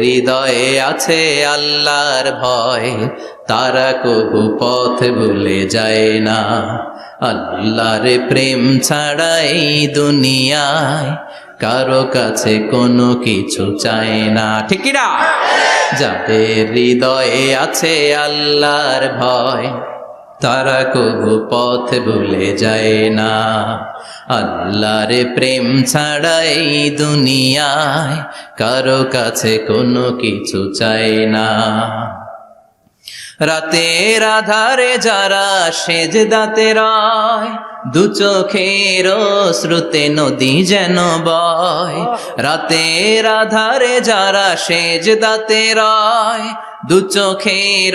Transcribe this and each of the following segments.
হৃদয়ে আছে আল্লাহর ভয়, তারা কবু পথ ভুলে যায় না। আল্লাহর প্রেম ছাড়া এই দুনিয়ায় কারো কাছে কোনো কিছু চায় না, ঠিক না? যাদের হৃদয়ে আছে আল্লাহর ভয়, তারা কবু পথ ভুলে যায় না। আল্লাহর প্রেম ছাড়া এই দুনিয়ায় কারো কাছে কোনো কিছু চায় না। রাতের আধারে যারা সেজদাতে রয়, দু চোখের শ্রুতে নদী যেন বয়। রাতের আধারে যারা সেজদাতে রয়, দু চোখের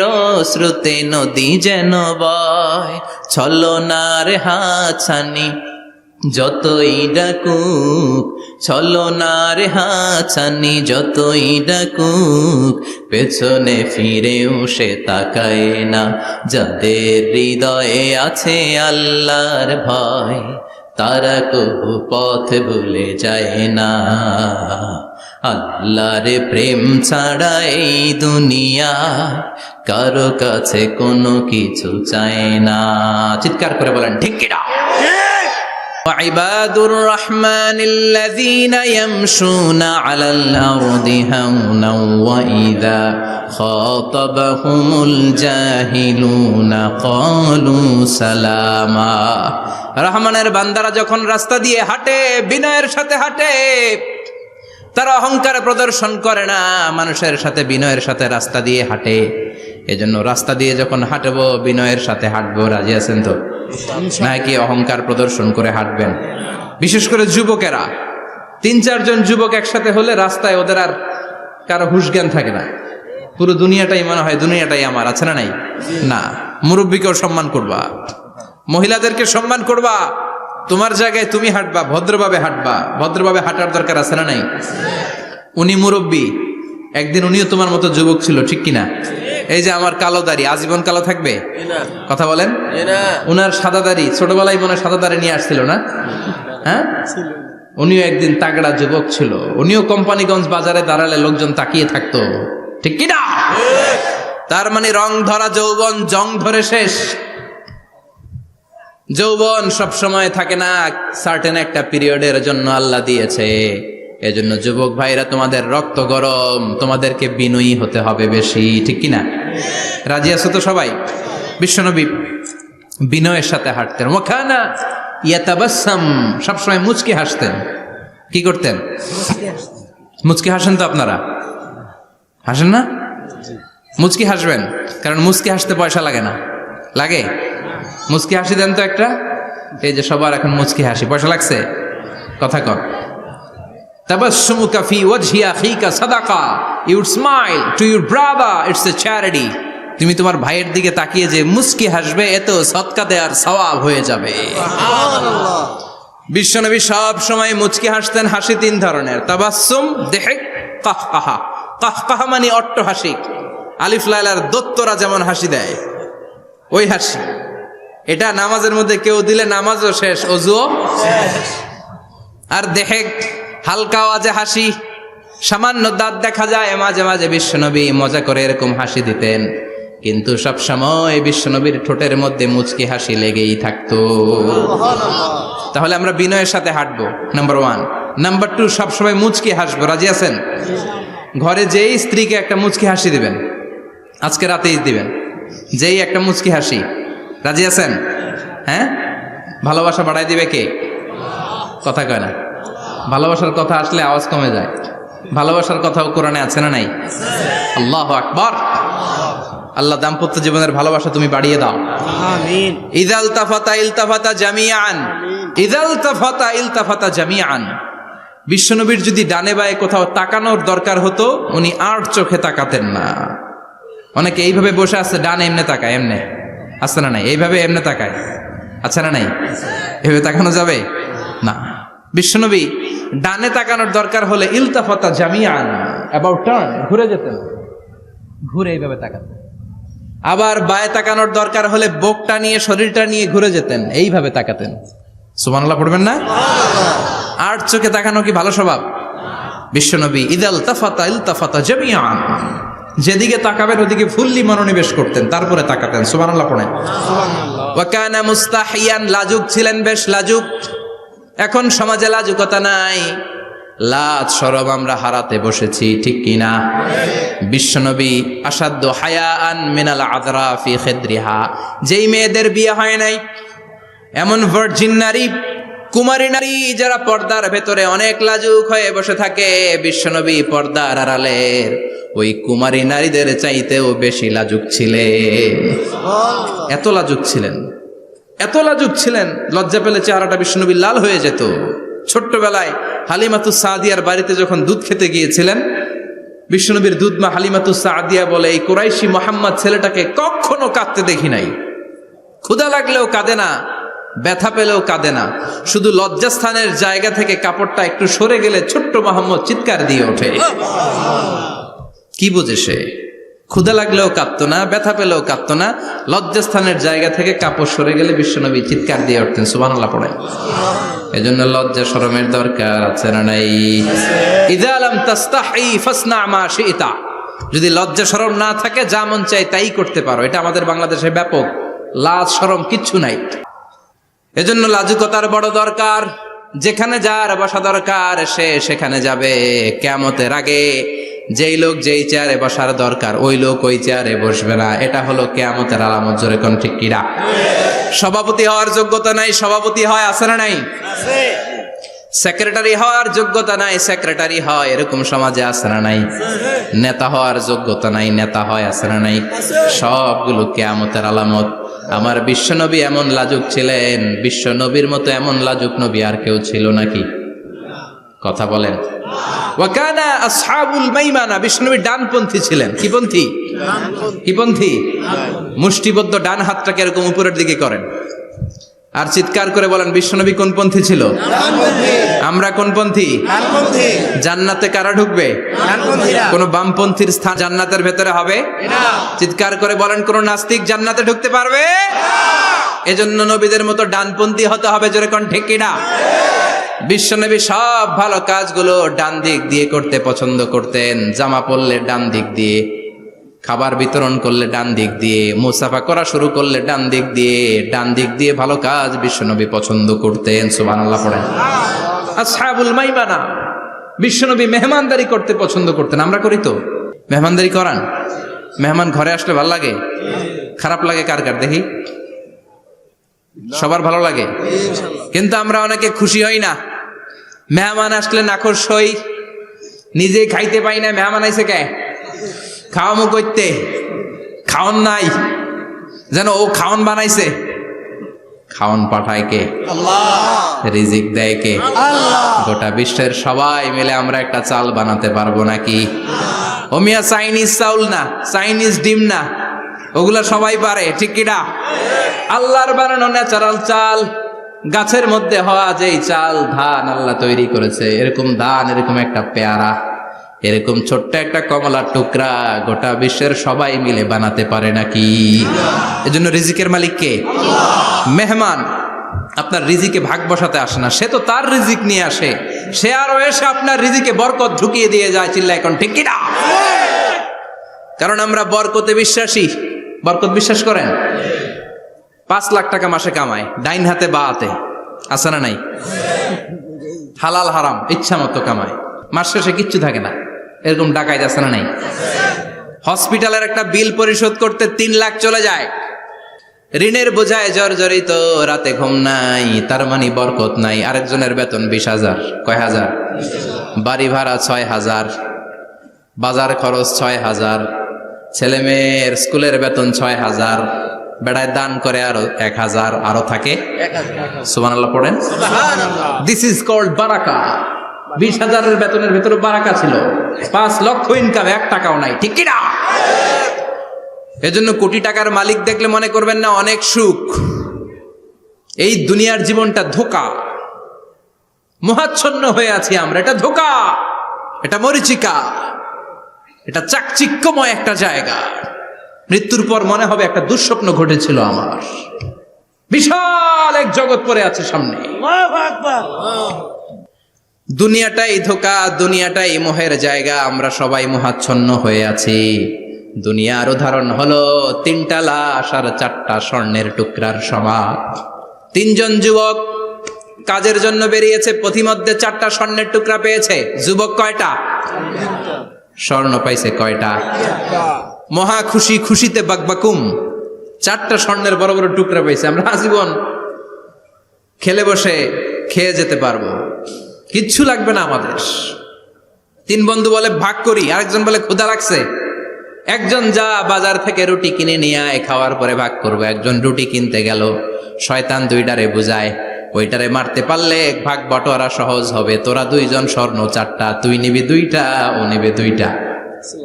শ্রুতে নদী যেন বয়। ছলনার হাছানি যতই ডাকুক, ছলনার হাছানি যতই ডাকুক, পেছনে ফিরেও সে তাকায় না। যাদের হৃদয়ে আছে আল্লাহর ভয়, তারা কবু পথ ভুলে যায় না। আল্লাহর প্রেম ছাড়া এই দুনিয়া কারো কাছে কোনো কিছু চায় না। চিৎকার করে বলেন ঠিক কিনা? وعباد الرحمن الذين يمشون على الأرض هونا وإذا خاطبهم الجاهلون قالوا سلاما। রহমানের বান্দারা যখন রাস্তা দিয়ে হাঁটে, বিনয়ের সাথে হাঁটে, তারা অহংকার প্রদর্শন করে না, মানুষের সাথে বিনয়ের সাথে রাস্তা দিয়ে হাঁটে। এজন্য রাস্তা দিয়ে যখন হাঁটবো বিনয়ের সাথে হাঁটবো। রাজি আছেন তো? নাকি অহংকার প্রদর্শন করে হাঁটবেন? বিশেষ করে যুবকেরা, ৩-৪ জন যুবক একসাথে হলে রাস্তায় ওদের আর কারো হুঁশ জ্ঞান থাকে না। পুরো দুনিয়াটাই মনে হয় দুনিয়াটাই আমার, আছে না নাই? না, মুরব্বীকেও সম্মান করবা, মহিলাদেরকে সম্মান করবা, তোমার জায়গায় তুমি হাঁটবা, ভদ্রভাবে হাঁটবা। ভদ্রভাবে হাঁটার দরকার আছে না নাই? উনি মুরব্বী, একদিন উনিও তোমার মতো যুবক ছিল, ঠিক কিনা? এই যে আমার কালো দাড়ি আজীবন কালো থাকবে? কথা বলেন। উনার সাদা দাড়ি ছোটবেলায় মনে সাদা দাড়ি নিয়ে আসছিল না? হ্যাঁ, উনিও একদিন তাগড়া যুবক ছিল। উনিও কোম্পানিগঞ্জ বাজারে দাঁড়ালে লোকজন তাকিয়ে থাকতো, ঠিক কিনা? তার মানে রং ধরা যৌবন জং ধরে শেষ। যৌবন সব সময় থাকে না, সার্টেন একটা পিরিয়ডের জন্য আল্লাহ দিয়েছে। এজন্য যুবক ভাইরা, তোমাদের রক্ত গরম, তোমাদেরকে বিনয়ী হতে হবে বেশি, ঠিক কিনা? রাজি আছো তো সবাই? বিশ্বনবী বিনয়ের সাথে হাঁটতেন। ওয়াকানা ইয়াতাবাসসাম, সবসময় মুচকি হাসতেন। কি করতেন? মুচকি হাসেন তো আপনারা? হাসেন না? মুচকি হাসবেন, কারণ মুচকি হাসতে পয়সা লাগে না। লাগে? মুচকি হাসি দেন তো একটা। এই যে সবার এখন মুচকি হাসি, পয়সা লাগছে? কথা কর। তাবাসসুমুকা ফি ওয়াজহি আখিকা সাদাকা, you smile to your brother, it's a charity. তুমি তোমার ভাইয়ের দিকে তাকিয়ে যে মুচকি হাসবে, এত সদকা দেওয়ার সওয়াব হয়ে যাবে। সুবহানাল্লাহ। বিশ্বনবী সব সময় মুচকি হাসতেন। হাসি 3 ধরনের, তাবাসসুম, দিহক, কাহকাহা। কাহকাহা মানে অট্ট হাসি, আলিফ লাইলার দত্তরা যেমন হাসি দেয় ওই হাসি। এটা নামাজের মধ্যে কেউ দিলে নামাজও শেষ, ওযুও শেষ। আর দিহক হালকা আওয়াজে হাসি, সামান্য দাঁত দেখা যায় মাঝে মাঝে। বিশ্বনবী মজা করে এরকম হাসি দিতেন, কিন্তু সব সময় বিশ্বনবীর ঠোঁটের মধ্যে মুচকি হাসি লেগেই থাকতো। তাহলে আমরা বিনয়ের সাথে হাঁটবো, নাম্বার 1। নাম্বার 2, সব সময় মুচকি হাসবো। রাজি আছেন? ঘরে যেই স্ত্রীকে একটা মুচকি হাসি দিবেন, আজকে রাতেই দিবেন, যেই একটা মুচকি হাসি। রাজি আছেন? হ্যাঁ, ভালোবাসা বাড়াই দিবে কে? কথা কয় না। ভালোবাসার কথা আসলে আওয়াজ কমে যায়। ভালোবাসার কথাও কোরআনে আছে না নাই? আল্লাহু আকবার। আল্লাহ দাম্পত্য জীবনের ভালোবাসা তুমি বাড়িয়ে দাও, আমিন। ইযাল তাফাতা ইলতাফাতা জামিআন, ইযাল তাফাতা ইলতাফাতা জামিআন। বিশ্বনবীর যদি ডানে বায়ে কোথাও তাকানোর দরকার হতো, উনি 8 চোখে তাকাতেন না। অনেকে এইভাবে বসে আছে, ডানে এমনে তাকায়, এমনে আছে না নাই? এইভাবে এমনে তাকায়, আছে না নাই? এভাবে তাকানো যাবে না। বিশ্বনবী ডানে তাকানোর দরকার হলে ইলতাফাতা জামিআন, অ্যাবাউট টার্ন, ঘুরে যেতেন, ঘুরে এইভাবে তাকাতেন। আবার বায়ে তাকানোর দরকার হলে বুকটা নিয়ে, শরীরটা নিয়ে ঘুরে যেতেন, এইভাবে তাকাতেন। সুবহানাল্লাহ পড়বেন না? 8 চোখে তাকানো কি ভালো স্বভাব? বিশ্বনবী ইদাল তাফাতা ইলতাফাতা জামিআন, যেদিকে তাকাবেন ওদিকে ফুল্লি মনোনিবেশ করতেন, তারপরে তাকাতেন। সুবহানাল্লাহ পড়েন। ওয়া কানা মুস্তাহিয়ান, লাজুক ছিলেন, বেশ লাজুক। এখন সমাজে লাজুকতা নাই, লাজ শরম আমরা হারাতে বসেছি, ঠিক কি না? বিশ্বনবী আসাদ্দ হায়াআন মিনাল আযরা ফি খিদরিহা, যেই মেয়েদের বিয়ে হয় নাই, এমন ভার্জিন নারী, কুমারী নারী যারা পর্দার ভেতরে অনেক লাজুক হয়ে বসে থাকে, বিশ্বনবী পর্দার আড়ালের ওই কুমারী নারীদের চাইতেও বেশি লাজুক ছিলেন। এত লাজুক ছিলেন, এত লাজুক ছিলেন, লজ্জা পেলে চেহারাটা বিশ্বনবী লাল হয়ে যেত। ছোট্টবেলায় হালিমাতুস সাদিয়ার বাড়িতে যখন দুধ খেতে গিয়েছিলেন, বিশ্বনবীর দুধমা হালিমাতুস সাদিয়া বলে, এই কুরাইশি মোহাম্মদ ছেলেটাকে কখনো কাঁদতে দেখি নাই। ক্ষুধা লাগলেও কাঁদে না, ব্যথা পেলেও কাঁদে না, শুধু লজ্জাস্থানের জায়গা থেকে কাপড়টা একটু সরে গেলে ছোট্ট মোহাম্মদ চিৎকার দিয়ে ওঠে। কি বোঝে সে? ক্ষুধা লাগলেও কাঁদতো না, ব্যথা পেলেও কাঁদতো না, লজ্জাস্থানের জায়গা থেকে কাপড় সরে গেলে বিশ্বনবী চিৎকার দিয়ে উঠতেন। সুবহানাল্লাহ পড়ে। এজন্য লজ্জা শরমের দরকার আছে না নাই? ইযা লাম তাস্তাহি ফাসনা মা শিতা, যদি লজ্জা শরম না থাকে যা মন চাই তাই করতে পারো। এটা আমাদের বাংলাদেশে ব্যাপক, লাজ শরম কিচ্ছু নাই। এজন্য লাজুকতার বড় দরকার। যেখানে যার বসা দরকার সে সেখানে যাবে। কিয়ামতের আগে যেই লোক যেই চেয়ারে বসার দরকার ওই লোক ওই চেয়ারে বসবে না। এটা হলো কিয়ামতের আলামত। জোরে কোন ঠিক কিনা? সভাপতি হওয়ার যোগ্যতা নাই, সভাপতি হয়, আছে না নাই? সেক্রেটারি হওয়ার যোগ্যতা নাই, সেক্রেটারি হয়, এরকম সমাজে আছে না নাই? নেতা হওয়ার যোগ্যতা নাই, নেতা হয়, আছে না নাই? সবগুলো কিয়ামতের আলামত। আমার বিশ্বনবী এমন লাজুক ছিলেন, বিশ্বনবীর মতো এমন লাজুক নবী আর কেউ ছিল নাকি? কথা বলেন। ওয়া কানা আসহাবুল মাইমানা, বিশ্বনবী ডানপন্থী ছিলেন। কি পন্থী? কি পন্থী? মুষ্টিবদ্ধ ডান হাতটাকে এরকম উপরের দিকে করেন আর চিৎকার করে বলেন, বিশ্বনবী কোন পন্থী ছিল? আমরা কোন পন্থী? জান্নাতে কারা ঢুকবে? কোন বামপন্থীর স্থান জান্নাতের ভেতরে হবে? চিৎকার করে বলেন, কোন নাস্তিক জান্নাতে ঢুকতে পারবে? এজন্য নবীদের মতো ডানপন্থী হতে হবে। জোরে কোন ঠিক কিনা? বিশ্বনবী সব ভালো কাজগুলো ডান দিক দিয়ে করতে পছন্দ করতেন। জামা পরলে ডান দিক দিয়ে, খাবার বিতরণ করলে ডান দিক দিয়ে, মুসাফা করা শুরু করলে ডান দিক দিয়ে, ডান দিক দিয়ে ভালো কাজ বিশ্বনবী পছন্দ করতেন। সুবহানাল্লাহ পড়েন। আসহাবুল মাইমানা, বিশ্বনবী মেহমানদারি করতে পছন্দ করতেন। আমরা করি তো? মেহমানদারি করান? মেহমান ঘরে আসলে ভালো লাগে? খারাপ লাগে কার কার দেখি? সবার ভালো লাগে, কিন্তু আমরা অনেকে খুশি হই না। মেহমান আসলে নাখোশ হই, নিজে খাইতে পাই না। মেহমান আইছে কে? খাওয়ামু করতে, খাওন নাই, যেন ও খাওন বানাইছে। খাওন পাঠায় কে? আল্লাহ। রিজিক দেয় কে? আল্লাহ। গোটা বিশ্বের সবাই মিলে আমরা একটা চাল বানাতে পারবো নাকি? ও মিয়া চাইনিজ চাউল না, চাইনিজ ডিম না, ওগুলা সবাই পারে, ঠিক কিনা? আল্লাহর বানানো ন্যাচারাল চাল, গাছের মধ্যে হওয়া যেই চাল, ধান আল্লাহ তৈরি করেছে, এরকম ধান, এরকম একটা পেয়ারা, এরকম ছোট্ট একটা কমলার টুকরা গোটা বিশ্বের সবাই মিলে বানাতে পারে নাকি? এজন্য রিজিকের মালিক কে? মেহমান আপনার রিজিকে ভাগ বসাতে আসে না, সে তো তার রিজিক নিয়ে আসে। সে আরো এসে আপনার রিজিকে বরকত ঢুকিয়ে দিয়ে যায়। চিল্লা এখন ঠিক কিনা? কারণ আমরা বরকতে বিশ্বাসী। বরকত বিশ্বাস করেন? 5 লাখ টাকা মাসে কামায়, ডাইন হাতে বা হাতে, আছে না নাই? হালাল হারাম ইচ্ছা মতো কামায়, মাস শেষে কিচ্ছু থাকে না, এরকম ডাকাইত আছে না নাই? হসপিটালের একটা বিল পরিশোধ করতে 3 লাখ চলে যায়, ঋণের বোঝায় জর্জরিত, রাতে ঘুম নাই, তার মানে বরকত নাই। আরেকজনের বেতন 20,000, কয় হাজার? বাড়ি ভাড়া 6,000, বাজার খরচ 6,000, ছেলে মেয়ের স্কুলের বেতন 6,000, বেড়ায় দান করে আরো 1,000, আরো থাকে। সুবহানাল্লাহ পড়েন। দিস ইজ কল্ড বারাকা। 20,000-এর বেতনের ভেতরে বারাকা ছিল। 5 লক্ষ ইনকাম, 1 টাকাও নাই, ঠিক কি না? এজন্য কোটি টাকার মালিক দেখলে মনে করবেন না অনেক সুখ। এই দুনিয়ার জীবনটা ধোঁকা, মোহাচ্ছন্ন হয়ে আছি আমরা। এটা ধোঁকা, এটা মরিচিকা, এটা চাকচিক্যময় একটা জায়গা। মৃত্যুর পর মনে হবে একটা দুঃস্বপ্ন ঘটেছিল আমার, বিশাল এক জগৎ পড়ে আছে সামনে। দুনিয়াটাই ধোঁকা, দুনিয়াটাই মোহের জায়গা, আমরা সবাই মোহাচ্ছন্ন হয়ে আছি। দুনিয়ার উদাহরণ হলো 3টা লাশ আর 4টা স্বর্ণের টুকরার সমান। 3জন যুবক কাজের জন্য বেরিয়েছে, পথিমধ্যে 4টা স্বর্ণের টুকরা পেয়েছে। যুবক কয়টা? স্বর্ণ পাইছে কয়টা? মহা খুশি, খুশিতে বাকবাকুম। 4টা স্বর্ণের বড় বড় টুকরা পাইছে। আমরা আজীবন খেলে বসে খেয়ে যেতে পারবো, কিচ্ছু লাগবে না আমাদের। 3 বন্ধু বলে ভাগ করি, আরেকজন বলে ক্ষুধা লাগছে। একজন যা বাজার থেকে রুটি কিনে নিয়ে আয়, খাওয়ার পরে ভাগ করবো। একজন রুটি কিনতে গেল, শয়তান 2টারে বুঝায়, ওইটারে মারতে পারলে ভাগ বটোয়ারা সহজ হবে। তোরা 2 জন স্বর্ণ 4টা, তুই নিবি 2টা, ও নিবে 2টা।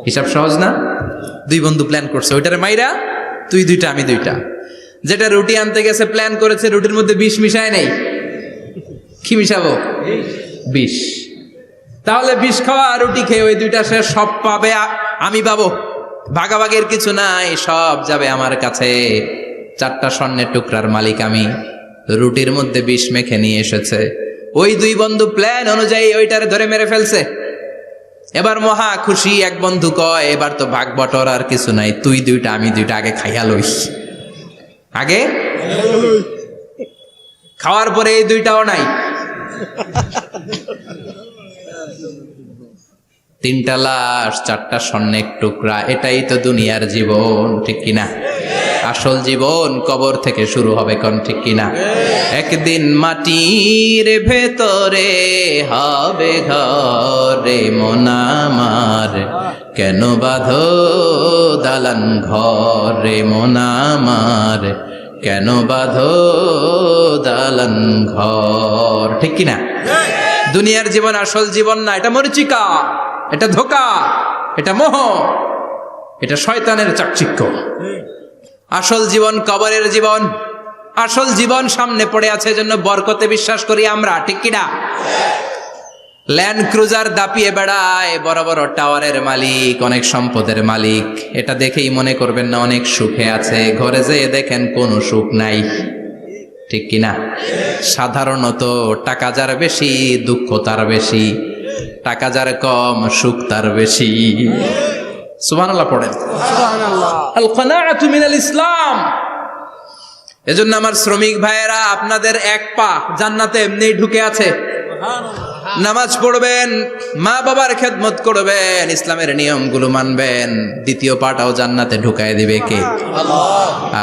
হিসাব সহজ না? 2 বন্ধু প্ল্যান করছে, ওইটারে মাইরা তুই 2টা, আমি 2টা। যেটা রুটি আনতে গেছে প্ল্যান করেছে, রুটির মধ্যে বিষ মিশায় নেই। কি মিশাবো? বিষ। তাহলে বিষ খাওয়া রুটি খেয়ে ওই 2টা সে সব পাবে, আমি পাবো। ভাগাভাগের কিছু নাই, সব যাবে আমার কাছে। 4টা স্বর্ণের টুকরার মালিক আমি। রুটির মধ্যে বিষ মেখে নিয়ে এসেছে। ওই 2 বন্ধু প্ল্যান অনুযায়ী ওইটারে ধরে মেরে ফেলছে। এবার মহা খুশি। এক বন্ধু কয়, এবার তো ভাগ বটর আর কিছু নাই, তুই 2টা, আমি 2টা, আগে খাইয়া লই। আগে খাওয়ার পরে এই 2টাও নাই। 3টা লাশ, 4টা স্বর্ণের টুকরা, এটাই তো দুনিয়ার জীবন, ঠিক কিনা? আসল জীবন কবর থেকে শুরু হবে, কোন ঠিক কিনা? একদিন মাটির ভেতরে হবে ঘরে মন আমার, কেন বাঁধো দালান ঘরে মন আমার, কেন বাঁধো দালান ঘর, ঠিক কিনা? দুনিয়ার জীবন আসল জীবন না, এটা মরিচিকা, এটা ধোঁকা, এটা মোহ, এটা শয়তানের চাকচিক্য। আসল জীবন কবরের জীবন। আসল জীবন সামনে পড়ে আছে, এজন্য বরকতে বিশ্বাস করি আমরা, ঠিক কিনা? ল্যান্ড ক্রুজার দাপিয়ে বেড়ায়, বড় বড় টাওয়ারের মালিক, অনেক সম্পদের মালিক। এটা দেখেই মনে করবেন না অনেক সুখে আছে, ঘরে যেয়ে দেখেন কোনো সুখ নাই, ঠিক কিনা? সাধারণত টাকা যার বেশি, দুঃখ তার বেশি। টাকা যার কম, সুখ তার বেশি। সুবহানাল্লাহ পড়েন। আল কানাআতু মিনাল ইসলাম। এজন্য আমার শ্রমিক ভাইয়েরা, আপনাদের এক পা জান্নাতে এমনি ঢুকে আছে। নামাজ পড়বেন, মা বাবার খেদমত করবেন, ইসলামের নিয়মগুলো মানবেন, 2য় পাটাও জান্নাতে ঢুকায় দিবে কে?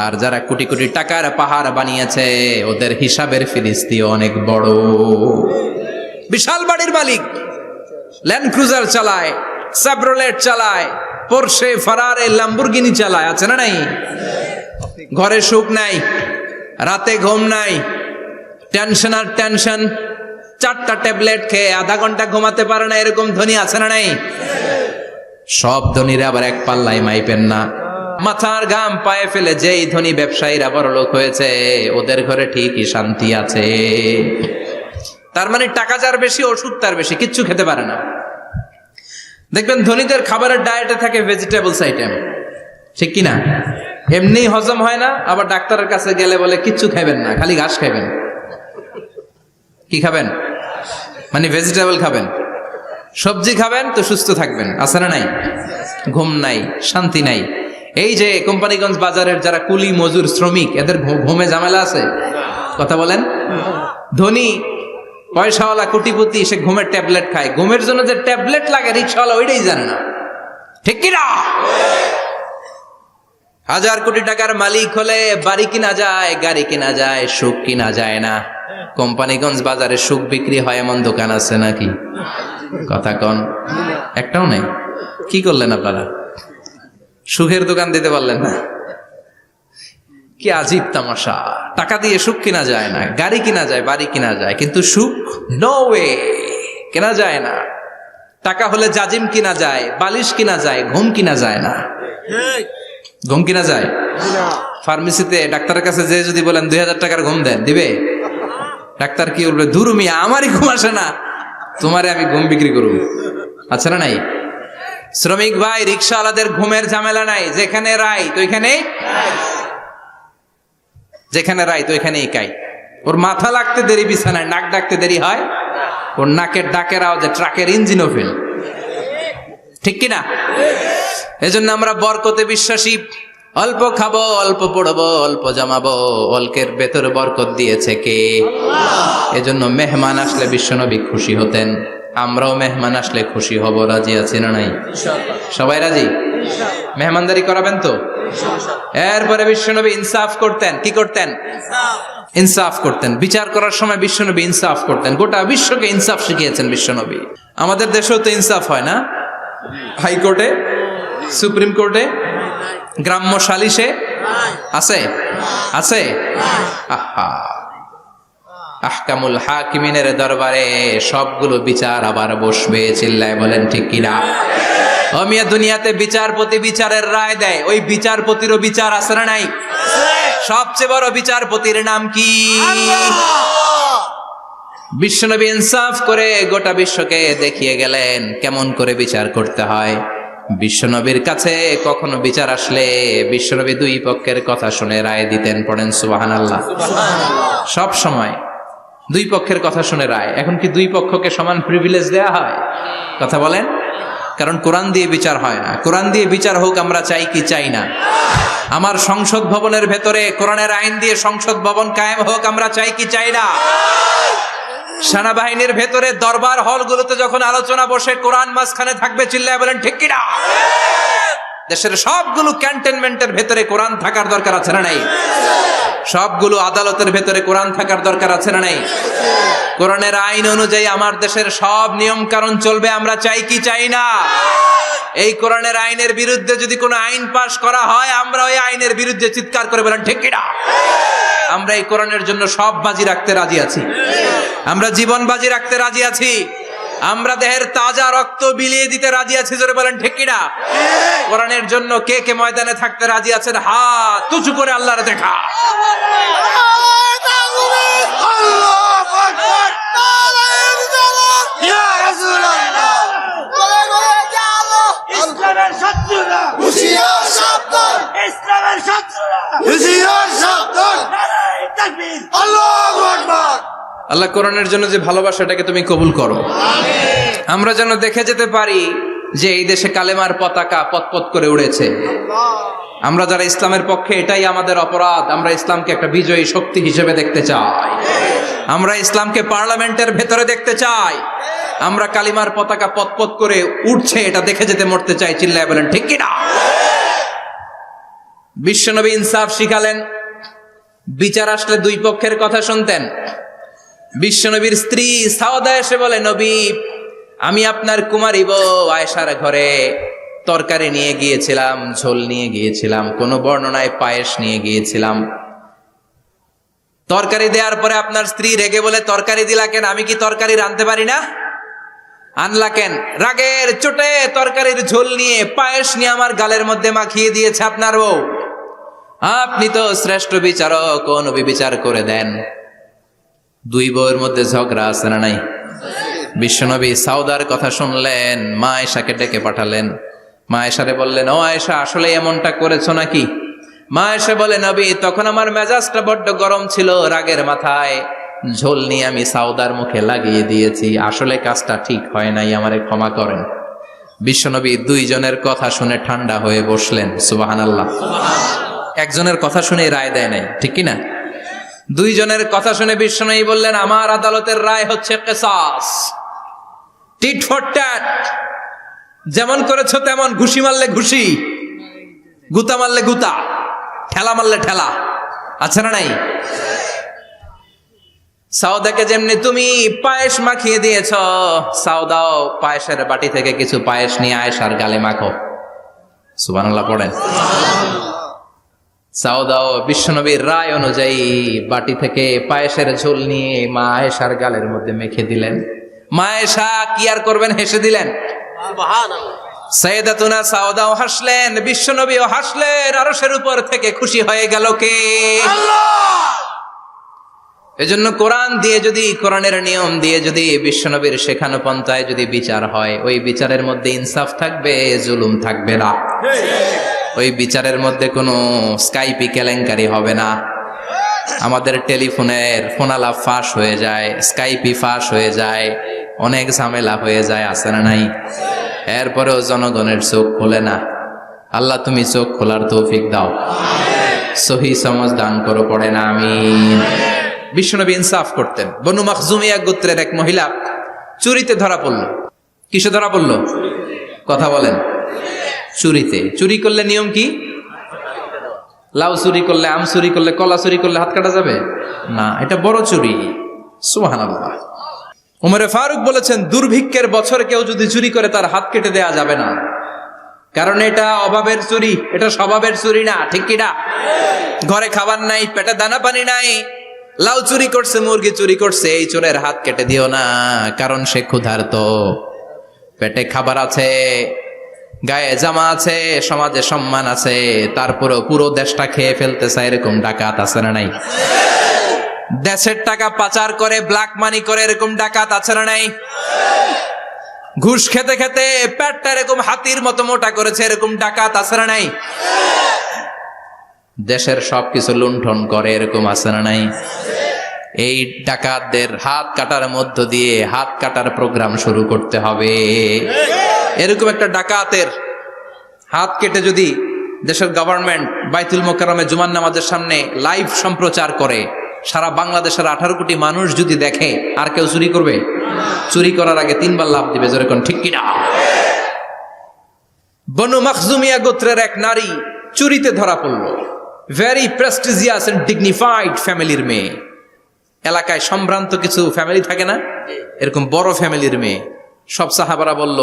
আর যারা কোটি কোটি টাকার পাহাড় বানিয়েছে, ওদের হিসাবের ফিরিস্তিও অনেক বড়। বিশাল বাড়ির মালিক, ল্যান্ড ক্রুজার চালায়, সাবরোলেট চালায়, পোরশে, ফারারে, ল্যাম্বরগিনি চালায়, আছে না নাই? ঘরে সুখ নাই, রাতে ঘুম নাই, টেনশন আর টেনশন। 4টা ট্যাবলেট খেয়ে আধা ঘন্টা ঘুমাতে পারে না, এরকম ধনী আছে না নাই? সব ধনীরা আবার এক পাল্লায় মাইপেন না। মাথার ঘাম পায়ে ফেলে যেই ধনী ব্যবসায়ীরা বড় লোক হয়েছে, ওদের ঘরে ঠিকই শান্তি আছে। তার মানে টাকা যার বেশি, ওষুধ তার বেশি, কিচ্ছু খেতে পারে না। দেখবেন ধনীদের খাবারের ডায়েটে থাকে ভেজিটেবলস আইটেম, ঠিক কিনা? এমনি হজম হয় না, আবার ডাক্তারের কাছে গেলে বলে কিচ্ছু খাবেন না, খালি ঘাস খাবেন। কি খাবেন? মানে ভেজিটেবল খাবেন, সবজি খাবেন তো সুস্থ থাকবেন, আছে না নাই? ঘুম নাই, শান্তি নাই। এই যে কোম্পানিগঞ্জ বাজারের যারা কুলি মজুর শ্রমিক, এদের ঘুমে ঝামেলা আছে? কথা বলেন। ধনী পয়সাওয়ালা কোটিপতি, সে ঘুমের ট্যাবলেট খায়। ঘুমের জন্য যে ট্যাবলেট লাগে রিক্সাওয়ালা ওইটাই জানে না, ঠিক কিনা? 1000 কোটি টাকার মালিক হলে বাড়ি কিনা যায়, গাড়ি কিনা যায়, সুখ কিনা যায় না। কোম্পানিগঞ্জ বাজারে সুখ বিক্রি হয় এমন দোকান আছে নাকি? কথা কন, একটাও নেই। কি করলেন আপনারা? সুখের দোকান দিতে পারলেন না? কি আজীব তামাশা। টাকা দিয়ে সুখ কিনা যায় না, গাড়ি কিনা যায়, বাড়ি কিনা যায়, কিন্তু সুখ নো ওয়ে, কেনা যায় না। টাকা হলে জাজিম কিনা যায়, বালিশ কিনা যায়, ঘুম কিনা যায় না। ঘুম কিনা যায়? ফার্মেসিতে ডাক্তারের কাছে যে যদি বলেন 2000 টাকার ঘুম দেন, দিবে? ডাক্তার কি বলবে? দূর মিয়া, আমারই ঘুম আসে না, তোমারে আমি ঘুম বিক্রি করব। আচ্ছা না নাই? শ্রমিক ভাই, রিক্সাওয়ালাদের ঘুমের ঝামেলা নাই। যেখানে রাই তো ওইখানে, যেখানে রাই তো ওইখানেই কাই। ওর মাথা লাগতে দেরি বিছানায়, নাক ডাকতে দেরি হয়। ওর নাকের ডাকের আওয়াজে ট্রাকের ইঞ্জিনও ফেল, ঠিক কিনা? এজন্য আমরা বরকতে বিশ্বাসী। অল্প খাবো, অল্প পড়বো, অল্প জমাবো, অল্পের ভেতর বরকত দিয়েছে কে? এজন্য মেহমান আসলে বিশ্বনবী খুশি হতেন, আমরাও মেহমান আসলে খুশি হব। রাজি আছি না নাই? সবাই রাজি? মেহমানদারি করাবেন তো? এরপরে বিশ্বনবী ইনসাফ করতেন। কি করতেন? ইনসাফ করতেন। বিচার করার সময় বিশ্বনবী ইনসাফ করতেন। গোটা বিশ্বকে ইনসাফ শিখিয়েছেন বিশ্বনবী। আমাদের দেশেও তো ইনসাফ হয় না? হাইকোর্টে, সুপ্রিম কোর্টে, গ্রাম্য সালিশে আছে? আছে? আহা, আহকামুল হাকিমিনের দরবারে সবগুলো বিচার আবার বসবে। চিল্লায় বলেন ঠিক কিনা? ও মিয়া, দুনিয়াতে বিচারপতি বিচারের রায় দেয়, ওই বিচারপতিরও বিচার আছে না নাই? সবচেয়ে বড় বিচারপতির নাম কি? বিশ্বনবী ইনসাফ করে গোটা বিশ্বকে দেখিয়ে গেলেন কেমন করে বিচার করতে হয়। বিশ্বনবীর কাছে কখনো বিচার আসলে বিশ্বনবী দুই পক্ষের কথা শুনে রায় দিতেন। পড়েন সুবহানাল্লাহ। সব সময় দুই পক্ষের কথা শুনে রায়। এখন কি দুই পক্ষকে সমান প্রিভিলেজ দেয়া হয়? কথা বলেন। কারণ কোরআন দিয়ে বিচার হয় না। কোরআন দিয়ে বিচার হোক আমরা চাই কি চাই না? আমার সংসদ ভবনের ভেতরে কোরআনের আইন দিয়ে সংসদ ভবন কায়েম হোক আমরা চাই কি চাই না? সেনাবাহিনীর ভেতরে দরবার হলগুলোতে যখন আলোচনা বসে কোরআন মাঝখানে থাকবে। চিল্লায় বলেন ঠিক কিনা? দেশের সবগুলো ক্যান্টনমেন্টের ভেতরে কোরআন থাকার দরকার আছে না নাই? সবগুলো আদালতের ভেতরে কোরআন থাকার দরকার আছে না নাই? কোরআনের আইন অনুযায়ী আমার দেশের সব নিয়ম কানুন চলবে আমরা চাই কি চাই না? এই কোরআনের আইনের বিরুদ্ধে যদি কোনো আইন পাশ করা হয় আমরা ওই আইনের বিরুদ্ধে চিৎকার করে বলেন ঠিক কিনা? আমরা এই কোরআনের জন্য সব বাজি রাখতে রাজি আছি। আমরা জীবন বাজি রাখতে রাজি আছি। আমরা দেহের তাজা রক্ত বিলিয়ে দিতে রাজি আছি। জোরে বলেন ঠিক কিনা? কোরআনের জন্য কে কে ময়দানে থাকতে রাজি আছেন? হাত উঁচু করে আল্লাহরে দেখা। ইসলামের শত্রুরা হুঁশিয়ার সাবধান, ইসলামের শত্রুরা হুঁশিয়ার সাবধান। নারায়ে তাকবীর, আল্লাহু আকবার। আল্লাহ কোরআনের জন্য যে ভালোবাসাটাকে তুমি কবুল করো। আমরা যেন দেখে যেতে পারি যে এই দেশে কালেমার পতাকা পতপত করে উড়েছে। আমরা যারা ইসলামের পক্ষে, এটাই আমাদের অপরাধ। আমরা ইসলামকে একটা বিজয়ী শক্তি হিসেবে দেখতে চাই। আমরা ইসলামকে পার্লামেন্টের ভেতরে দেখতে চাই। আমরা কালিমার পতাকা পতপত করে উঠছে এটা দেখে যেতে মরতে চাই। চিল্লায় বলেন ঠিক কিনা? বিশ্বনবী ইনসাফ শিখালেন। বিচার আসলে দুই পক্ষের কথা শুনতেন। বিশ্বনবীর স্ত্রী সাওদা এসে বলে, নবী, আমি আপনার কুমারী বউ আয়েশার ঘরে তরকারি নিয়ে গিয়েছিলাম, ঝোল নিয়ে গিয়েছিলাম, কোন বর্ণনায় পায়েস নিয়ে গিয়েছিলাম। তরকারি দেওয়ার পরে আপনার স্ত্রী রেগে বলে, তরকারি দিলা কেন? আমি কি তরকারি রাঁধতে পারি না? আনলা কেন? রাগের চোটে তরকারির ঝোল নিয়ে পায়েস নিয়ে আমার গালের মধ্যে মাখিয়ে দিয়েছে আপনার বউ। আপনি তো শ্রেষ্ঠ বিচারক, ও নবী বিচার করে দেন। দুই বউয়ের মধ্যে ঝগড়া আছে না নাই? বিশ্বনবী সাউদার কথা শুনলেন, মা আয়েশাকে ডেকে পাঠালেন। মা আয়েশারে বললেন, ও আয়েশা, আসলে এমনটা করেছো নাকি? মা আয়েশা বলে, নবী, তখন আমার মেজাজটা বড্ড গরম ছিল, রাগের মাথায় ঝোল নিয়ে আমি সাউদার মুখে লাগিয়ে দিয়েছি। আসলে কাজটা ঠিক হয় নাই, আমারে ক্ষমা করেন। বিশ্বনবী দুইজনের কথা শুনে ঠান্ডা হয়ে বসলেন। সুবহানাল্লাহ। একজনের কথা শুনে রায় দেয় নাই, ঠিক কিনা? দুইজনের কথা শুনে বিশ্বনবী বললেন, আমার আদালতের রায় হচ্ছে কিসাস, টিট ফর ট্যাট। যেমন করেছো তেমন, ঘুষি মারলে ঘুষি, গুতা মারলে গুতা, ঠেলা মারলে ঠেলা, আছে না নাই? সাউদাকে যেমনি তুমি পায়েস মাখিয়ে দিয়েছ, সাউদাও পায়েসের বাটি থেকে কিছু পায়েস নিয়ে আয়েশার গালে মাখো। সুবহানাল্লাহ পড়েন। সাউদাও বিশ্বনবীর রায় অনুযায়ী বাটি থেকে পায়েসের ঝোল নিয়ে মা আয়েশার গালের মধ্যে মেখে দিলেন। মা আয়েশা কি আর করবেন, হেসে দিলেন। সুবহানাল্লাহ। সাইয়েদাতুনা সাউদাও হাসলেন, বিশ্বনবীও হাসলেন। আরশের উপর থেকে খুশি হয়ে গেল কে? আল্লাহ। এজন্য কোরআন দিয়ে যদি, কোরআনের নিয়ম দিয়ে যদি, বিশ্বনবীর শেখানো পন্থায় যদি বিচার হয়, ওই বিচারের মধ্যে ইনসাফ থাকবে, জুলুম থাকবে না। ওই বিচারের মধ্যে কোনো স্কাইপি কেলেঙ্কারি হবে না। আমাদের টেলিফোনের ফোনালাপ ফাঁস হয়ে যায়, স্কাইপি ফাঁস হয়ে যায়, অনেক ঝামেলা হয়ে যায়, আছে না নাই? এরপরেও জনগণের চোখ খোলে না। আল্লাহ তুমি চোখ খোলার তৌফিক দাও, সহি সমাজ দান করো, পড়ে না আমিন। বিশ্বনবী ইনসাফ করতেন। বনু মাখজুমিয়া গোত্রের এক মহিলা চুরিতে ধরা পড়ল। কিসে ধরা পড়ল? কথা বলেন। চুরিতে। চুরি করলে নিয়ম কি? লাউ চুরি করলে, আম চুরি করলে, কলা চুরি করলে হাত কাটা যাবে না, এটা বড় চুরি। সুবহানাল্লাহ। উমরে ফারুক বলেছেন, দুর্ভিক্ষের বছর কেউ যদি চুরি করে তার হাত কেটে দেয়া যাবে না, কারণ এটা অভাবের চুরি, এটা স্বভাবের চুরি না, ঠিক কিনা? ঘরে খাবার নাই, পেটে দানা পানি নাই, লাউ চুরি করছে, মুরগি চুরি করছে, এই চোরের হাত কেটে দিও না, কারণ সে ক্ষুধার্ত। পেটে খাবার আছে, গায়ে জামা আছে, সমাজে সম্মান আছে, তারপরেও পুরো দেশটা খেয়ে ফেলতে চায়, এরকম ডাকাত আছে না নাই? দেশের টাকা পাচার করে, ব্ল্যাক মানি করে, এরকম ডাকাত আছে না নাই? ঘুষ খেতে খেতে পেটটা এরকম হাতির মতো মোটা করেছে, এরকম ডাকাত আছে না নাই? দেশের সবকিছু লুণ্ঠন করে, এরকম আছে না নাই? এই ডাকাতদের হাত কাটার মধ্য দিয়ে হাত কাটার প্রোগ্রাম শুরু করতে হবে। এরকম একটা ডাকাতের হাত কেটে যদি দেশের গভর্নমেন্ট বাইতুল মোকাররমে জুমার নামাজের সামনে লাইভ সম্প্রচার করে, সারা বাংলাদেশের 18 কোটি মানুষ যদি দেখে, আর কেউ চুরি করবে? চুরি করার আগে 3 বার লাফ দিবে, যেরকম ঠিক কিনা? বনু মাখজুমিয়া গোত্রের এক নারী চুরিতে ধরা পড়ল। ভেরি প্রেস্টিজিয়াস এন্ড ডিগনিফাইড ফ্যামিলির মেয়ে। এলাকায় সম্ভ্রান্ত কিছু ফ্যামিলি থাকে না, এরকম বড় ফ্যামিলির মেয়ে। সব সাহাবারা বলল,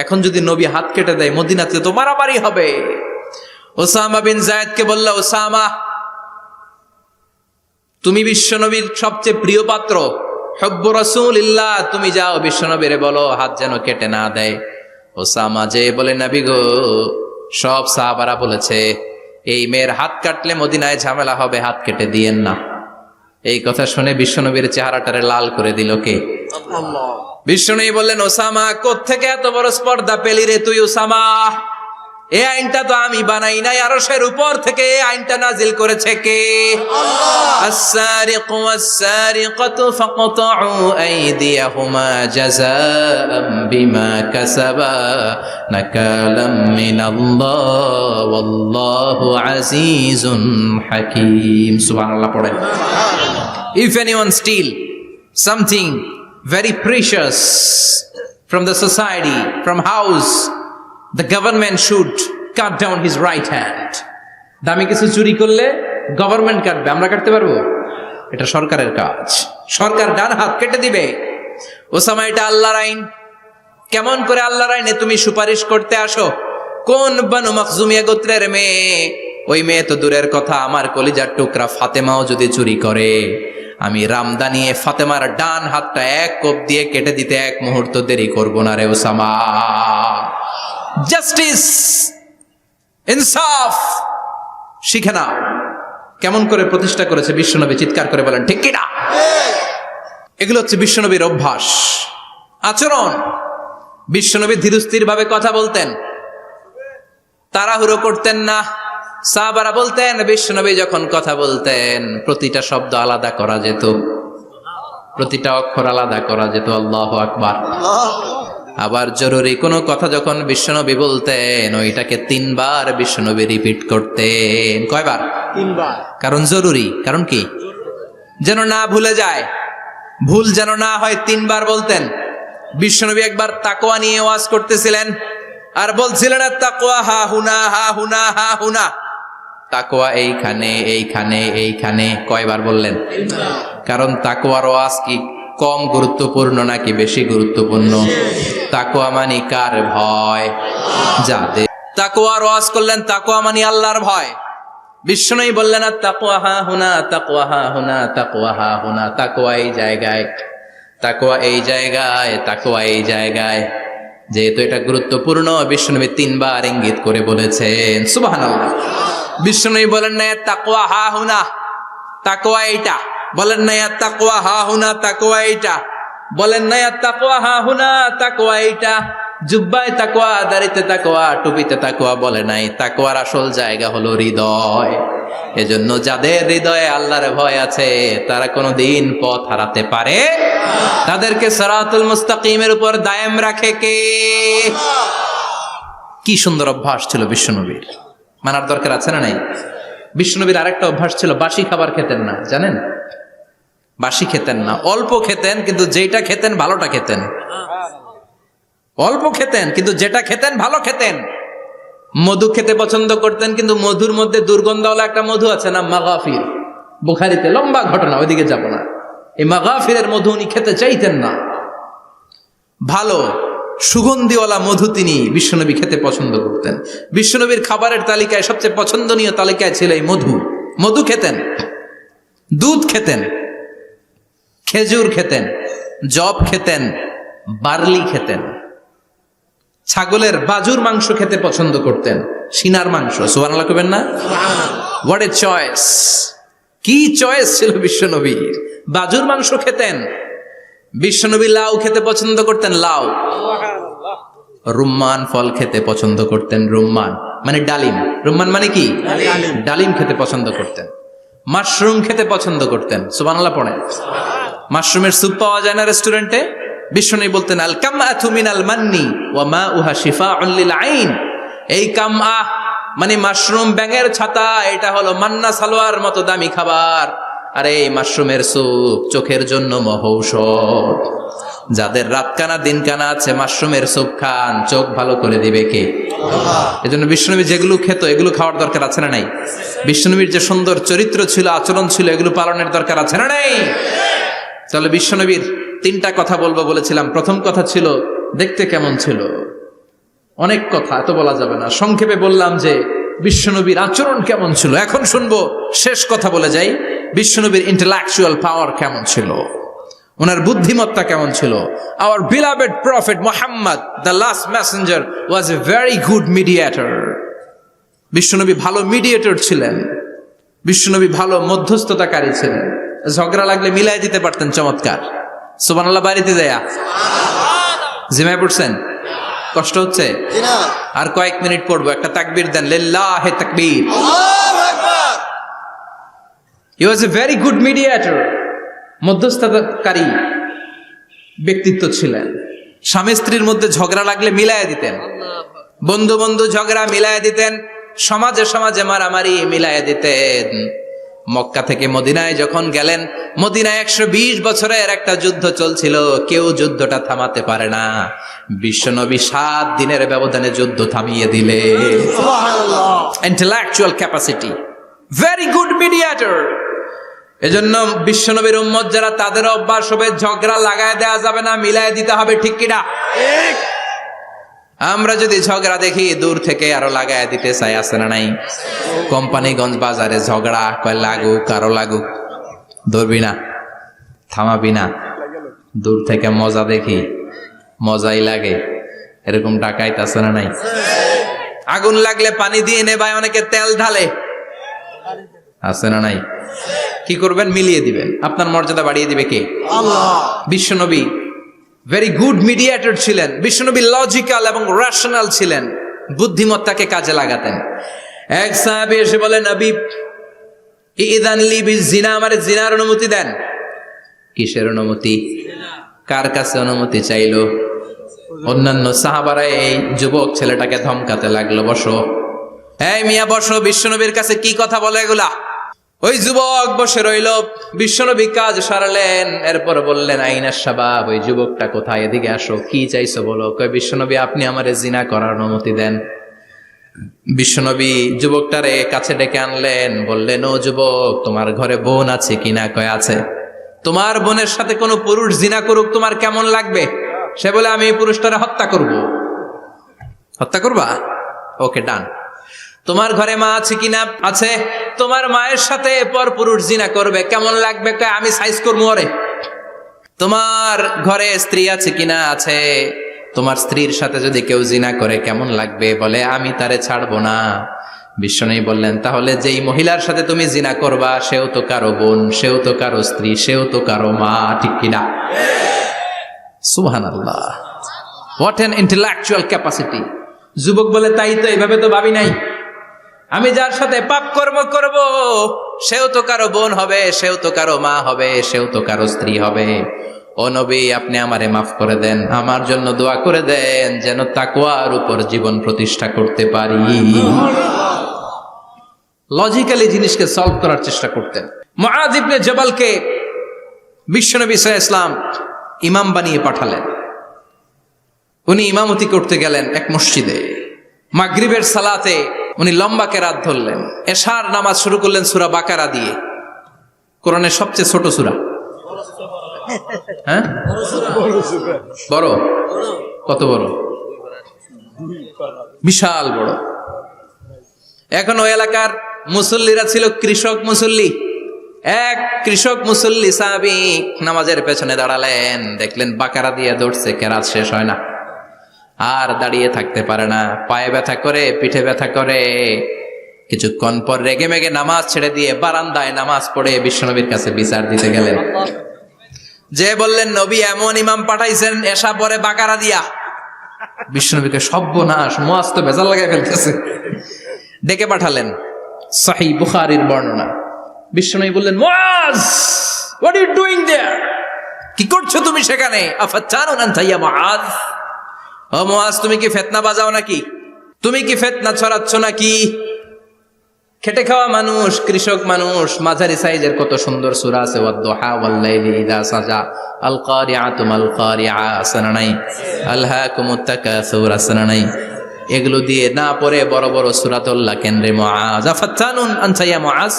এখন যদি নবী হাত কেটে দেয় মদিনাতে তো মারামারি হবে। ওসামা বিন যায়েদকে বলল, ওসামা তুমি বিশ্বনবীর সবচেয়ে প্রিয় পাত্র, হুব্বু রাসূলিল্লাহ, তুমি যাও বিশ্বনবীরে বলো হাত যেন কেটে না দেয়। ওসামা যে বলে, নবী গো, সব সাহাবারা বলেছে এই মেয়ের হাত কাটলে মদিনায় ঝামেলা হবে, হাত কেটে দিয়েন না। এই কথা শুনে বিশ্বনবীর চেহারাটারে লাল করে দিল কে? বিশ্বনবী বললেন, ওসামা কোত্থেকে এত বড় স্পর্ধা পেলি রে তুই ওসামা? এই আইনটা তো আমি বানাই নাই, আরশের উপর থেকে এই আইনটা নাজিল করেছে কে? আস-সারিকু ওয়াস-সারিকাতু ফাকতাউ আইদিয়াহুমা জাযাআম বিমা কাসাবা নাকালাম মিনাল্লাহ ওয়াল্লাহু আজিজুন হাকীম। সুবহানাল্লাহ পড়েন। If anyone steal something very precious from the society, from house, the government should cut down his right hand. দামি কিছু চুরি করলে গভর্নমেন্ট কাটবে, আমরা কাটতে পারবো? এটা সরকারের কাজ, সরকার ডান হাত কেটে দিবে। ওসামা, এটা আল্লাহর আইন। কেমন করে আল্লাহর আইনে তুমি সুপারিশ করতে আসো? কোন বনু মাখজুমিয়া গোত্রের মেয়ে? ওই মেয়ে তো দূরের কথা, আমার কলিজার টুকরা ফাতেমাও যদি চুরি করে, আমি রামদানিয়ে ফাতেমার ডান হাতটা এক কোপ দিয়ে কেটে দিতে এক মুহূর্ত দেরি করব না রে ওসামা। জাস্টিস, ইনসাফ শিখে নাও। কেমন করে প্রতিষ্ঠা করেছে বিশ্বনবী, চিৎকার করে বলেন ঠিক কিনা? এগুলো হচ্ছে বিশ্বনবীর অভ্যাস, আচরণ। বিশ্বনবী ধীরস্থির ভাবে কথা বলতেন, তাড়াহুড়ো করতেন না। সাহাবারা বলতেন, বিশ্বনবী যখন কথা বলতেন প্রতিটা শব্দ আলাদা করা যেত, প্রতিটা অক্ষর আলাদা করা যেত। আল্লাহু আকবার। আবার জরুরি কোনো কথা যখন বিশ্বনবী বলতেন, ওইটাকে 3 বার বিশ্বনবী রিপিট করতেন। কয়বার? 3 বার। কারণ জরুরি। কারণ কি? যেন না ভুলে যায়, ভুল যেন না হয়, 3 বার বলতেন। বিশ্বনবী একবার তাকওয়া নিয়ে ওয়াজ করতেছিলেন, আর বলছিলেন তাকওয়া হা হুনা, হা হুনা, হা হুনা। তাকওয়া এইখানে, এইখানে, এইখানে। কয়বার বললেন? কারণ তাকওয়ার ওয়াজ কি কম গুরুত্বপূর্ণ নাকি বেশি গুরুত্বপূর্ণ? তাকওয়া মানে কার ভয়? যাদের তাকওয়ার ওয়াজ করলেন, তাকওয়া মানে আল্লাহর ভয়। বিশ্বনবী বললেন, তাকওয়া হা হুনা, তাকওয়া হা হুনা, তাকওয়া হা হুনা। তাকওয়া এই জায়গায়, তাকওয়া এই জায়গায়, তাকওয়া এই জায়গায়। যেহেতু এটা গুরুত্বপূর্ণ, বিশ্বনবী 3 বার ইঙ্গিত করে বলেছেন। সুবহানাল্লাহ। বিশ্বনবী বলেন না তাকওয়া হা হুনা, তাকওয়া এইটা। বলেন না তাকওয়া হা হুনা, তাকওয়া এইটা। বলেন না তাকওয়া হা হুনা, তাকওয়া এইটা। জুব্বায় তাকওয়া, দাড়িতে তাকওয়া, টুপিতে তাকওয়া বলে নাই। তাকওয়ার আসল জায়গা হলো হৃদয়। এজন্য যাদের হৃদয়ে আল্লাহর ভয় আছে তারা কোনোদিন পথ হারাতে পারে, তাদেরকে সিরাতুল মুস্তাকিমের উপর দায়েম রাখে কে? কি সুন্দর অভ্যাস ছিল বিশ্বনবীর, মানার দরকার আছে না নাই? বিশ্বনবীর আরেকটা অভ্যাস ছিল, বাসি খাবার খেতেন না, জানেন? বাসি খেতেন না, অল্প খেতেন, কিন্তু যেটা খেতেন ভালোটা খেতেন। অল্প খেতেন কিন্তু যেটা খেতেন ভালো খেতেন। মধু খেতে পছন্দ করতেন, কিন্তু মধুর মধ্যে দুর্গন্ধওয়ালা একটা মধু আছে না, মাগাফির, বুখারীতে লম্বা ঘটনা, ওইদিকে যাব না। এই মাগাফিরের মধু উনি খেতে চাইতেন না। ভালো সুগন্ধিওয়ালা মধু তিনি বিশ্বনবী খেতে পছন্দ করতেন। বিশ্বনবীর খাবারের তালিকায় সবচেয়ে পছন্দনীয় তালিকায় ছিল এই মধু। মধু খেতেন, দুধ খেতেন, খেজুর খেতেন, জব খেতেন, বার্লি খেতেন, ছাগলের বাজুর মাংস খেতে পছন্দ করতেন, সিনার মাংস। সুবহানাল্লাহ কইবেন না? What a choice! কি চয়েস ছিল বিশ্বনবীর! বাজুর মাংস খেতেন। বিশ্বনবী লাউ খেতে পছন্দ করতেন, লাউ। রুম্মান ফল খেতে পছন্দ করতেন, রুম্মান মানে ডালিম। রুম্মান মানে কি? ডালিম খেতে পছন্দ করতেন। মাশরুম খেতে পছন্দ করতেন। সুবহানাল্লাহ পড়েন। মাশরুমের স্যুপ পাওয়া যায় না রেস্টুরেন্টে? বিশ্বনবী বলতেন, আল কামআতু মিনাল মান্নি ওয়া মাউহা শিফাউন লিল আইন। এই কামআ মানে মাশরুম, ব্যাঙের ছাতা, এটা হলো মান্না সালোয়ার মতো দামি খাবার। আর এই মাশরুমের স্যুপ চোখের জন্য মহৌষধ। যাদের রাত কানা দিন কানা আছে, মাশরুমের স্যুপ খান, চোখ ভালো করে দিবে কে? এজন্য বিশ্বনবী যেগুলো খেত এগুলো খাওয়ার দরকার আছে না নাই? বিশ্বনবীর যে সুন্দর চরিত্র ছিল, আচরণ ছিল, এগুলো পালনের দরকার আছে না নাই? তাহলে বিশ্বনবীর তিনটা কথা বলবো বলেছিলাম। প্রথম কথা ছিল দেখতে কেমন ছিল। অনেক কথা এত বলা যাবে না, সংক্ষেপে বললাম যে বিশ্বনবীর আচরণ কেমন ছিল। এখন শুনবো, শেষ কথা বলে যাই, বিশ্বনবীর ইন্টেলেকচুয়াল পাওয়ার কেমন ছিল, ওনার বুদ্ধিমত্তা কেমন ছিল। Hour beloved prophet Muhammad, the last Messenger, was a very good mediator. বিশ্বনবী ভালো মিডিয়েটর ছিলেন। বিশ্বনবী ভালো মধ্যস্থতাকারী ছিলেন। ঝগড়া লাগলে মিলাই দিতে পারতেন, চমৎকার। সুবহানাল্লাহ বাড়িতে দেয়া জিমায় পড়ছেন? কষ্ট হচ্ছে? আর কয়েক মিনিট পড়বো, একটা তাকবীর দেন, লিল্লাহি তাকবীর। হি ওয়াজ এ ভেরি গুড মিডিয়েটর। মধ্যস্থতাকারী ব্যক্তিত্ব ছিলেন। স্বামী স্ত্রীর মধ্যে ঝগড়া লাগলে মিলাই দিতেন, বন্ধু বন্ধু ঝগড়া মিলাই দিতেন, সমাজে সমাজে মারামারি মিলাই দিতেন। মক্কা থেকে মদিনায় যখন গেলেন, মদিনায় 120 বছরের একটা যুদ্ধ চলছিল, কেউ যুদ্ধটা থামাতে পারে না। বিশ্বনবী 7 দিনের ব্যবধানে যুদ্ধ থামিয়ে দিলে। Intellectual capacity, very good mediator. এজন্য বিশ্বনবীর উম্মত যারা, তাদের অভ্যাস হবে ঝগড়া লাগায় দেওয়া যাবে না, মিলায় দিতে হবে, ঠিক কিনা? আমরা যদি ঝগড়া দেখি দূর থেকে আরো লাগায় দিতে চাই, আছে না নাই? কোম্পানিগঞ্জ বাজারে ঝগড়া, কয় লাগুক, আরো লাগুক, ধরবি না, থামাবি না, দূর থেকে মজা দেখি, মজাই লাগে, এরকম ডাকাইত আছে না নাই? আগুন লাগলে পানি দিয়ে নেবায়, অনেকে তেল ঢালে, আছে না নাই? কি করবেন? মিলিয়ে দিবেন। আপনার মর্যাদা বাড়িয়ে দিবে কে? আল্লাহ। বিশ্বনবী ভেরি গুড মিডিয়েটর ছিলেন। বিশ্বনবী লজিক্যাল এবং রেশনাল ছিলেন, বুদ্ধিমত্তাকে কাজে লাগাতেন। এক সাহাবী এসে বলে, নবী ইযান লি বিজিনা, আমারে জিনার অনুমতি দেন। কিসের অনুমতি? কার কাছে অনুমতি চাইলো? অন্যান্য সাহাবারা এই যুবক ছেলেটাকে ধমকাতে লাগলো, বসো, এই মিয়া বসো, বিশ্বনবীর কাছে কি কথা বলে এগুলা? ওই যুবক বসে রইল। বিশ্বনবী কাজ সারালেন, এরপর বললেন, আইনা শাবাব, ওই যুবকটা কোথায়, এদিকে আসো, কি চাইছো বলো। কয়, বিশ্বনবী আপনি আমারে জিনা করার অনুমতি দেন। বিশ্বনবী যুবকটারে কাছে ডেকে আনলেন, বললেন, ও যুবক, তোমার ঘরে বোন আছে কিনা? কয় আছে। তোমার বোনের সাথে কোনো পুরুষ জিনা করুক, তোমার কেমন লাগবে? সে বলে, আমি এই পুরুষটারে হত্যা করব। হত্যা করবা? ওকে, ডান। তোমার ঘরে মা আছে কিনা? আছে। তোমার মায়ের সাথে পর পুরুষ জিনা করবে, কেমন লাগবে? কয়, আমি সাইজ করবো ওরে। তোমার ঘরে স্ত্রী আছে কিনা? আছে। তোমার স্ত্রীর সাথে যদি কেউ জিনা করে কেমন লাগবে? বলে, আমি তারে ছাড়বো না। বিশ্বনবী বললেন, তাহলে যেই মহিলার সাথে তুমি জিনা করবা, সেও তো কারো বোন, সেও তো কারো স্ত্রী, সেও তো কারো মা, ঠিক কিনা? সুবহানাল্লাহ, হোয়াট অ্যান ইন্টেলেকচুয়াল ক্যাপাসিটি। যুবক বলে, তাই তো, এইভাবে তো ভাবি নাই। আমি যার সাথে পাপ কর্ম করব সেও তো কারো বোন হবে, সেও তো কারো মা হবে, সেও তো কারো স্ত্রী হবে। ও নবী, আপনি আমারে মাফ করে দেন, আমার জন্য দোয়া করে দেন যেন তাকওয়ার উপর জীবন প্রতিষ্ঠা করতে পারি। লজিক্যালি জিনিসকে সলভ করার চেষ্টা করতেন। মুআয ইবনে জবালকে বিশ্বনবী সাল্লাল্লাহু আলাইহি ওয়াসাল্লাম ইমাম বানিয়ে পাঠালেন। উনি ইমামতি করতে গেলেন এক মসজিদে। মাগরিবের সালাতে উনি লম্বা কেরাত ধরলেন। এশার নামাজ শুরু করলেন সূরা বাকারা দিয়ে, কোরআনের সবচেয়ে ছোট সূরা। হ্যাঁ, বড়? কত বড়? বিশাল বড়। এখন ওই এলাকার মুসল্লিরা ছিল কৃষক মুসল্লি। এক কৃষক মুসল্লি সাহাবী নামাজের পেছনে দাঁড়ালেন, দেখলেন বাকারা দিয়ে দৌড়ছে, কেরাত শেষ হয় না, আর দাঁড়িয়ে থাকতে পারে না, পায়ে ব্যথা করে, পিঠে ব্যথা করে। কিছুক্ষণ পর রেগে মেগে নামাজ ছেড়ে দিয়ে বারান্দায় নামাজ পড়ে বিশ্বনবীর কাছে বিচার দিতে গেলেন। যে বললেন, নবী এমন ইমাম পাঠাইছেন এশা পরে বাকারা দিয়া। বিশ্বনবীকে সর্বনাশ, মুআয তো ভেজাল লাগাই ফেলতেছে। ডেকে পাঠালেন, সহিহ বুখারীর বর্ণনা। বিশ্বনবী বললেন, মুআয, হোয়াট আর ইউ ডুইং দেয়ার? কি করছো তুমি সেখানে? আফাতানুন আনতা ইয়া মুআয? ও মুআয, তুমি কি ফিতনা বাজাও নাকি? তুমি কি ফিতনা ছড়াচ্ছ নাকি? খেটে খাওয়া মানুষ, কৃষক মানুষ, মাঝারি সাইজের কত সুন্দর সূরা আছে, ওয়াদ-দুহা ওয়াল-লাইলি ইযা সাজা, আল কারিআতু মাল কারিআ, আসনা নাই, আলহাকুমুত তাকাসুর, আসনা নাই। এগুলো দিয়ে না পড়ে বড় বড় সূরাতুল্লাহ কেন্দ্রে মুআয, আফাতানুন আনতা ইয়া মুআয,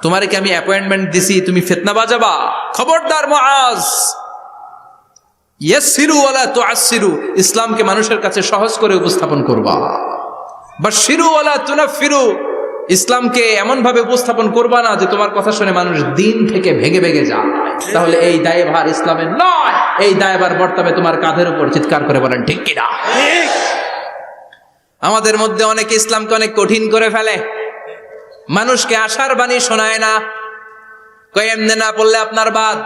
তোমারে কি আমি অ্যাপয়েন্টমেন্ট দিছি তুমি ফিতনা বাজাবা? খবরদার মুআয, ইয়াসসিরু ওয়ালা তুআসসিরু, ইসলামকে মানুষের কাছে সহজ করে উপস্থাপন করবা। বাশশিরু ওয়ালা তুনাফফিরু, ইসলামকে এমন ভাবে উপস্থাপন করবা না যে তোমার কথা শুনে মানুষ দিন থেকে ভেগে ভেগে যায়। তাহলে এই দায়ভার ইসলামের নয়, এই দায়ভার বর্তাবে তোমার কাঁধের উপর। চিৎকার করে বলেন ঠিক কিনা? আমাদের মধ্যে অনেকে ইসলামকে অনেক কঠিন করে ফেলে, মানুষকে আশার বাণী শোনায় না, কয় এমনি না পড়লে আপনার বাদ,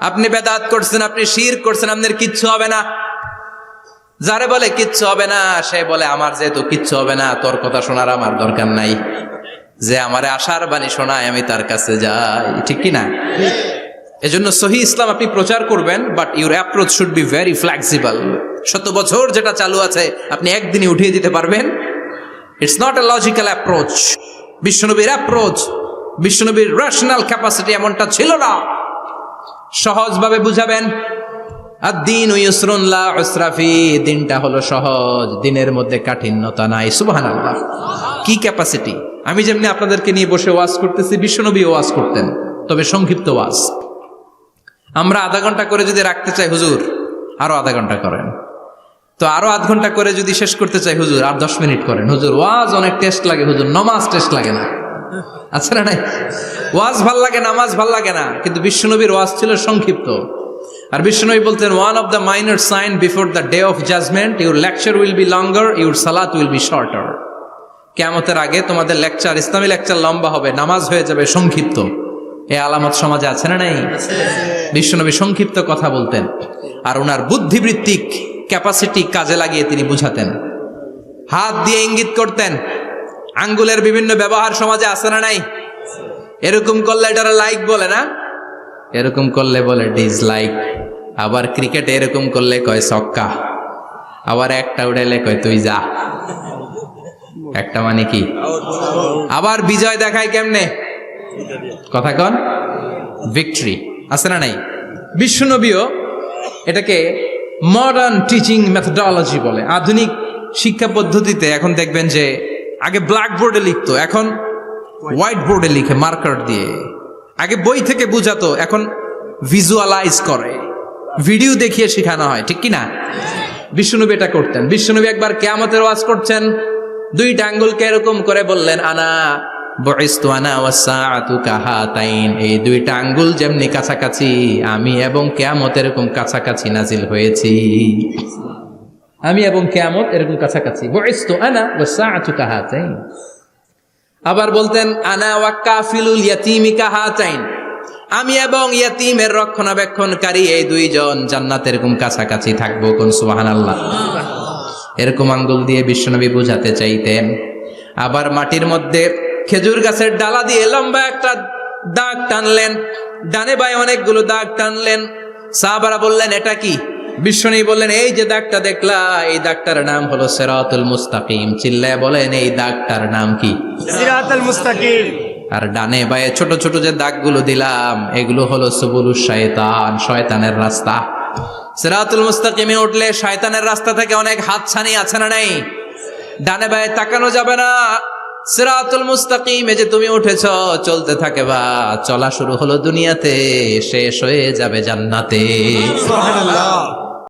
আপনি বেদাত করছেন, আপনি শিরক করছেন, আপনার কিচ্ছু হবে না। যারে বলে কিচ্ছু হবে না, সে বলে আমার যেহেতু কিচ্ছু হবে না, তোর কথা শোনার আমার দরকার নাই। যে আমারে আশার বাণী শোনায় আমি তার কাছে যাই, ঠিক কিনা? এজন্য সহিহ ইসলাম আপনি প্রচার করবেন, but your approach should be very flexible. 100 বছর যেটা চালু আছে আপনি একদিনই উঠিয়ে দিতে পারবেন? It's not a logical approach. বিশ্বনবীর অ্যাপ্রোচ, বিশ্বনবীর রেশনাল ক্যাপাসিটি এমনটা ছিল না। সহজভাবে বুঝাবেন। আদ-দীনু ইউসরুন লা উসরা ফি, দিনটা হলো সহজ, দিনের মধ্যে কাঠিন্যতা নাই। সুবহানাল্লাহ, কি ক্যাপাসিটি! আমি যেমনি আপনাদেরকে নিয়ে বসে ওয়াজ করতেছি, বিশ্বনবী ওয়াজ করতেন, তবে সংক্ষিপ্ত ওয়াজ। আমরা আধা ঘন্টা করে যদি রাখতে চাই, হুজুর আরো আধা ঘন্টা করেন। তো আরো আধ ঘন্টা করে যদি শেষ করতে চাই, হুজুর আর 10 মিনিট করেন। হুজুর ওয়াজ অনেক টেস্ট লাগে, হুজুর নামাজ টেস্ট লাগে না। আচ্ছা না নাই? ওয়াজ ভাল লাগে, নামাজ ভাল লাগে না, কিন্তু বিশ্বনবীর ওয়াজ ছিল সংক্ষিপ্ত। আর বিশ্বনবী বলতেন, one of the minor sign before the day of judgement, your lecture will be longer, your সালাত উইল বি শর্টার। কিয়ামতের আগে তোমাদের লেকচার, ইসলামী লেকচার লম্বা হবে, নামাজ হয়ে যাবে সংক্ষিপ্ত। এই আলামত সমাজে আছে না নাই? বিশ্বনবী সংক্ষিপ্ত কথা বলতেন, আর ওনার বুদ্ধিবৃত্তিক ক্যাপাসিটি কাজে লাগিয়ে তিনি বুঝাতেন। হাত দিয়ে ইঙ্গিত করতেন, আঙ্গুলের বিভিন্ন ব্যবহার সমাজে আছে না নাই? এরকম করলে এটারা লাইক বলে না, এরকম করলে বলে ডিসলাইক। আবার ক্রিকেটে এরকম করলে কয় ছক্কা, আবার একটা উড়াইলে কয় তুই যা। একটা মানে কি? আবার বিজয় দেখায় কেমনে? কথা কন, ভিক্টরি। আছে না নাই? বিশ্বনবীও এটাকে মডার্ন টিচিং মেথোডোলজি বলে। আধুনিক শিক্ষা পদ্ধতিতে এখন দেখবেন যে আগে ব্ল্যাক বোর্ডে লিখতো, এখন হোয়াইট বোর্ডে লিখে মার্কার দিয়ে। আগে বই থেকে বুঝাতো, এখন ভিজুয়ালাইজ করে, ভিডিও দেখিয়ে শেখানো হয়, ঠিক কিনা? বিশ্বনবী এটা করতেন। বিশ্বনবী একবার কিয়ামতের ওয়াজ করছেন, 2টা আঙ্গুলকে এরকম করে বললেন, আনা বুইসতু আনা ওয়াসসাআতু কাহাতাইন, এই 2টা আঙ্গুল যেমনি কাছাকাছি, আমি এবং কিয়ামত এরকম কাছাকাছি নাজিল হয়েছি। আমি এবং কিয়ামত এরকম কাছাকাছি। বুইসতু আনা ওয়াসসাআতু কাহাতাইন। আবার বলতেন, আনা ওয়া কাফিলুল ইয়াতীমি কাহাতাইন, আমি এবং ইয়াতীমের রক্ষণাবেক্ষণকারী এই 2জন জান্নাতের এরকম কাছাকাছি থাকবো। কোন সুবহানাল্লাহ। এরকম আঙ্গুল দিয়ে বিশ্বনবী বুঝাতে চাইতেন। আবার মাটির মধ্যে খেজুর গাছের ডালা দিয়ে লম্বা একটা দাগ টানলেন, ডানে বায়ে অনেকগুলো দাগ টানলেন। সাহাবারা বললেন এটা কি? বিশ্বনবী বললেন এই যে দাগটা দেখলা, এই দাগটার নাম হলো সিরাতুল মুস্তাকিম। চিল্লায় বলেন এই দাগটার নাম কি? সিরাতুল মুস্তাকিম। আর ডানে বায়ে ছোট ছোট যে দাগগুলো দিলাম এগুলো হলো সুবুলুশ শয়তান, শয়তানের রাস্তা। সিরাতুল মুস্তাকিমে উঠলে শয়তানের রাস্তা থেকে অনেক হাতছানি আছে না নাই? ডানে বায়ে তাকানো যাবে না। সিরাতুল মুস্তাকিমে যে তুমি উঠেছ, চলতে থাকে বা চলা শুরু হলো দুনিয়াতে, শেষ হয়ে যাবে জান্নাতে। সুবহানাল্লাহ।